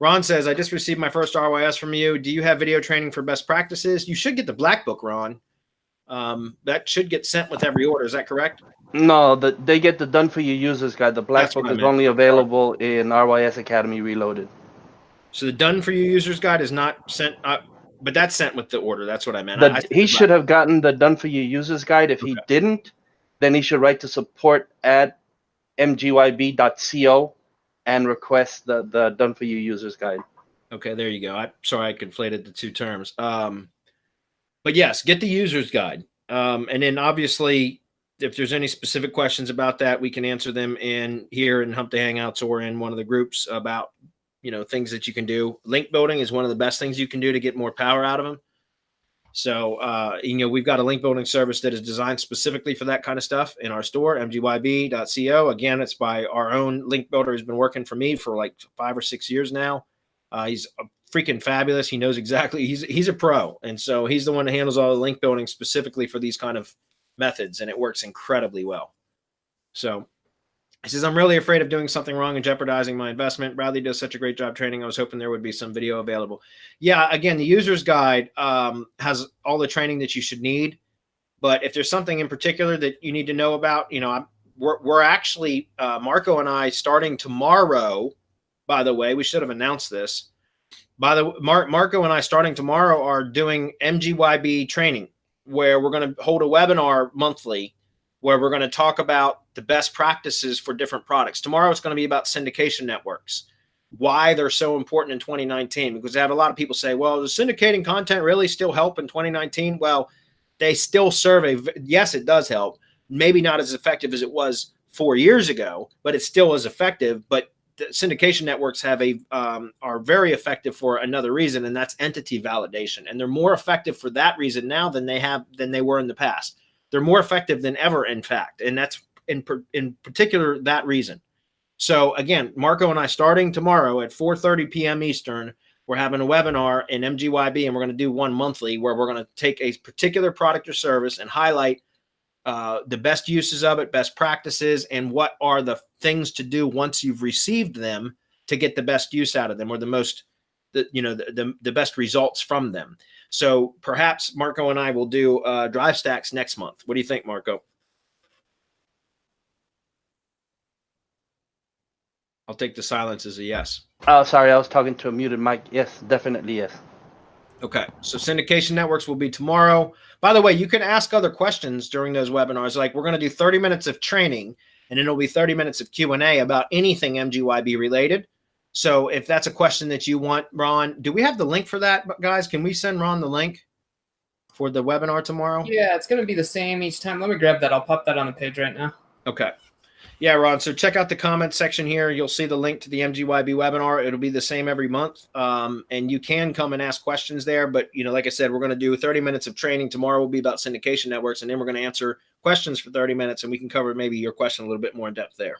Ron says, I just received my first RYS from you. Do you have video training for best practices? You should get the Black Book, Ron. That should get sent with every order. Is that correct? No, they get the done for you users guide. The Black Book is only available in RYS Academy Reloaded. So the done for you users guide is not sent, but that's sent with the order. That's what I meant. He should have gotten the done for you users guide. If he didn't, then he should write to support@mgyb.co and request the done for you users guide. Okay, there you go. Sorry, I conflated the two terms. But yes, get the users guide. And then obviously, if there's any specific questions about that, we can answer them here in Hump Day Hangouts or in one of the groups about, things that you can do. Link building is one of the best things you can do to get more power out of them. So, we've got a link building service that is designed specifically for that kind of stuff in our store, mgyb.co. Again, it's by our own link builder who's been working for me for like 5 or 6 years now. He's freaking fabulous. He knows exactly. He's a pro. And so he's the one that handles all the link building specifically for these kind of methods. And it works incredibly well. So he says, I'm really afraid of doing something wrong and jeopardizing my investment. Bradley does such a great job training. I was hoping there would be some video available. Yeah, again, the user's guide has all the training that you should need. But if there's something in particular that you need to know about, we're actually, Marco and I, starting tomorrow, by the way, we should have announced this. By the way, Marco and I, starting tomorrow, are doing MGYB training, where we're going to hold a webinar monthly where we're going to talk about the best practices for different products. Tomorrow it's going to be about syndication networks, why they're so important in 2019, because I have a lot of people say, well, does syndicating content really still help in 2019? Well, they still serve yes, it does help. Maybe not as effective as it was 4 years ago, but it's still as effective. But the syndication networks are very effective for another reason, and that's entity validation. And they're more effective for that reason now than they were in the past. They're more effective than ever, in fact, and that's in particular that reason. So again, Marco and I, starting tomorrow at 4:30 p.m. Eastern, we're having a webinar in MGYB, and we're going to do one monthly where we're going to take a particular product or service and highlight the best uses of it, best practices, and what are the things to do once you've received them to get the best use out of them, or the best results from them. So perhaps Marco and I will do drive stacks next month. What do you think, Marco? I'll take the silence as a yes. Oh, sorry, I was talking to a muted mic. Yes, definitely yes. Okay, so syndication networks will be tomorrow. By the way, you can ask other questions during those webinars. Like, we're going to do 30 minutes of training, and then it'll be 30 minutes of Q&A about anything MGYB related. So if that's a question that you want, Ron, do we have the link for that, guys? Can we send Ron the link for the webinar tomorrow? Yeah, it's going to be the same each time. Let me grab that. I'll pop that on the page right now. Okay. Yeah, Ron, so check out the comment section here. You'll see the link to the MGYB webinar. It'll be the same every month. And you can come and ask questions there. But, like I said, we're going to do 30 minutes of training. Tomorrow will be about syndication networks. And then we're going to answer questions for 30 minutes. And we can cover maybe your question a little bit more in depth there.